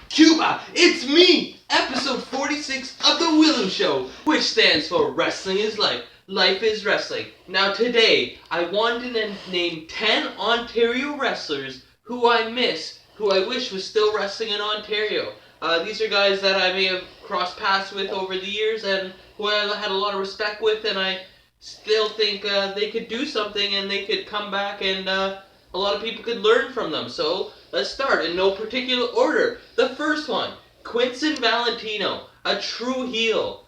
Cuba, it's me! Episode 46 of The W.I.L.L.I.W Show, which stands for Wrestling is Life, Life is Wrestling. Now today, I wanted to name 10 Ontario wrestlers who I miss, who I wish was still wrestling in Ontario. These are guys that I may have crossed paths with over the years and who I had a lot of respect with, and I still think they could do something and they could come back and a lot of people could learn from them. So let's start in no particular order. The first one, Quincy Valentino, a true heel,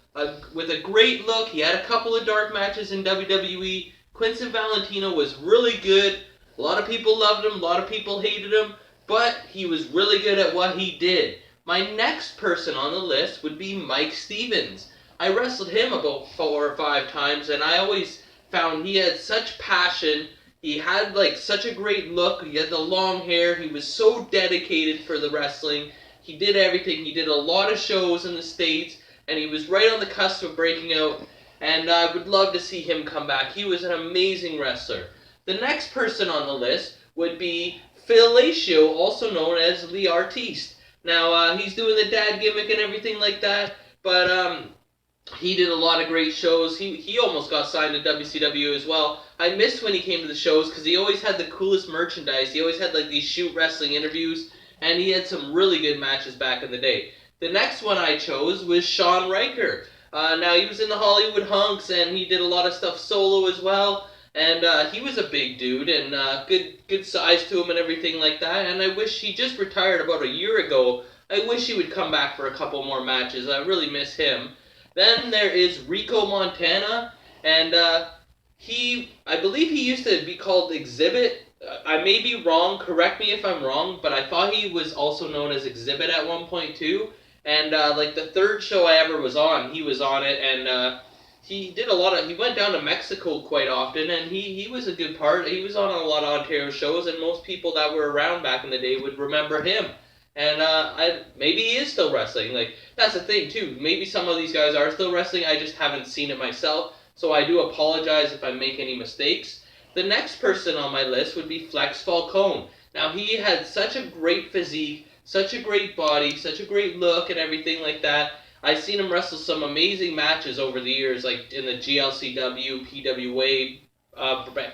with a great look. He had a couple of dark matches in WWE. Quincy Valentino was really good. A lot of people loved him, a lot of people hated him, but he was really good at what he did. My next person on the list would be Mike Stevens. I wrestled him about 4 or 5 times, and I always found he had such passion. He had such a great look. He had the long hair. He was so dedicated for the wrestling. He did everything. He did a lot of shows in the States, and he was right on the cusp of breaking out. And I would love to see him come back. He was an amazing wrestler. The next person on the list would be Phil Lacio, also known as Le Artiste. Now, he's doing the dad gimmick and everything like that, but he did a lot of great shows. He almost got signed to WCW as well. I missed when he came to the shows because he always had the coolest merchandise. He always had these shoot wrestling interviews, and he had some really good matches back in the day. The next one I chose was Shawn Riker. Now, he was in the Hollywood Hunks, and he did a lot of stuff solo as well. And he was a big dude, and good size to him and everything like that. And I wish he just retired about a year ago. I wish he would come back for a couple more matches. I really miss him. Then there is Rico Montana, and I believe he used to be called Exhibit. I may be wrong, correct me if I'm wrong, but I thought he was also known as Exhibit at one point too. And the third show I ever was on, he was on it, and he did he went down to Mexico quite often, and he was a good part. He was on a lot of Ontario shows, and most people that were around back in the day would remember him. And maybe he is still wrestling. That's the thing too. Maybe some of these guys are still wrestling. I just haven't seen it myself. So I do apologize if I make any mistakes. The next person on my list would be Flex Falcone. Now he had such a great physique, such a great body, such a great look and everything like that. I've seen him wrestle some amazing matches over the years, like in the GLCW, PWA,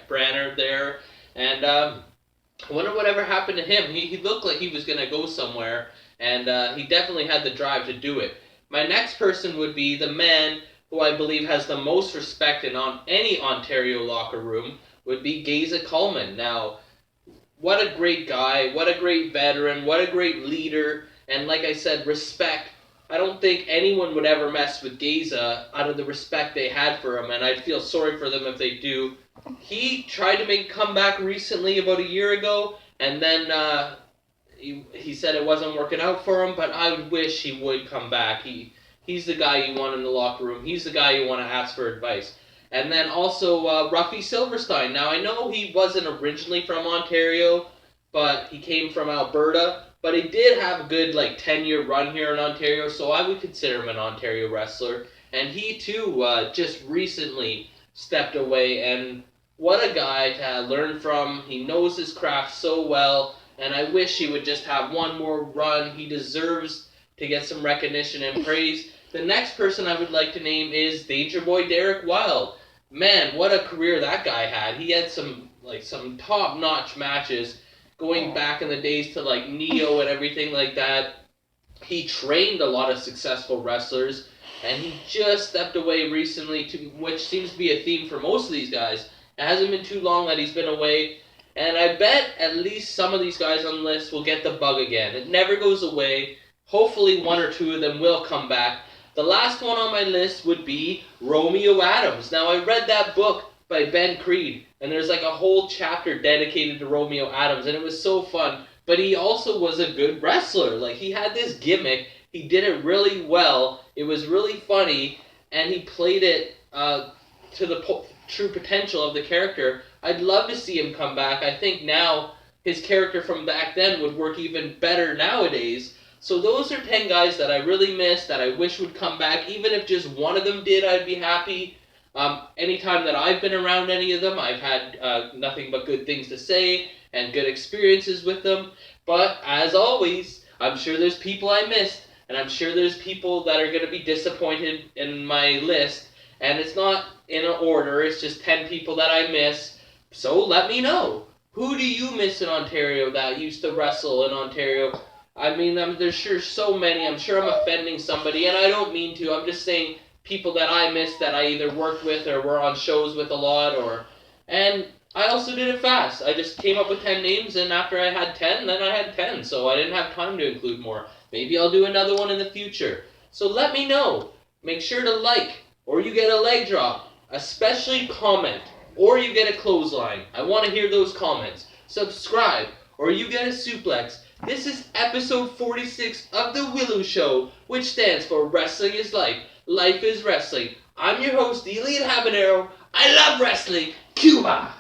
Branner there. And I wonder whatever happened to him. He looked like he was going to go somewhere, and he definitely had the drive to do it. My next person would be the man who I believe has the most respect in any Ontario locker room, would be Geza Coleman. Now, what a great guy, what a great veteran, what a great leader, and like I said, respect. I don't think anyone would ever mess with Geza out of the respect they had for him, and I'd feel sorry for them if they do. He tried to make a comeback recently, about a year ago, and then he said it wasn't working out for him, but I wish he would come back. He's the guy you want in the locker room. He's the guy you want to ask for advice. And then also Ruffy Silverstein. Now, I know he wasn't originally from Ontario, but he came from Alberta. But he did have a good 10-year run here in Ontario, so I would consider him an Ontario wrestler. And he too just recently stepped away, and what a guy to learn from. He knows his craft so well, and I wish he would just have one more run. He deserves to get some recognition and praise. The next person I would like to name is Danger Boy Derek Wilde. Man, what a career that guy had. He had some top-notch matches going back in the days to Neo and everything like that. He trained a lot of successful wrestlers, and he just stepped away recently, which seems to be a theme for most of these guys. It hasn't been too long that he's been away, and I bet at least some of these guys on the list will get the bug again. It never goes away. Hopefully one or two of them will come back. The last one on my list would be Romeo Adams. Now, I read that book by Ben Creed, and there's a whole chapter dedicated to Romeo Adams, and it was so fun. But he also was a good wrestler. He had this gimmick. He did it really well. It was really funny, and he played it to the true potential of the character. I'd love to see him come back. I think now his character from back then would work even better nowadays. So those are 10 guys that I really miss, that I wish would come back. Even if just one of them did, I'd be happy. Anytime that I've been around any of them, I've had nothing but good things to say and good experiences with them. But as always, I'm sure there's people I missed, and I'm sure there's people that are going to be disappointed in my list, and it's not in an order, it's just 10 people that I miss. So let me know. Who do you miss in Ontario that used to wrestle in Ontario? I mean, there's sure so many. I'm sure I'm offending somebody, and I don't mean to. I'm just saying people that I missed that I either worked with or were on shows with a lot, or and I also did it fast. I just came up with 10 names, and after I had 10, then I had 10, so I didn't have time to include more. Maybe I'll do another one in the future. So let me know. Make sure to like, or you get a leg drop. Especially comment, or you get a clothesline. I want to hear those comments. Subscribe, or you get a suplex. This is episode 46 of The W.I.L.L.I.W Show, which stands for Wrestling is Life. Life is Wrestling. I'm your host, Elian Habanero. I love wrestling. Cuba!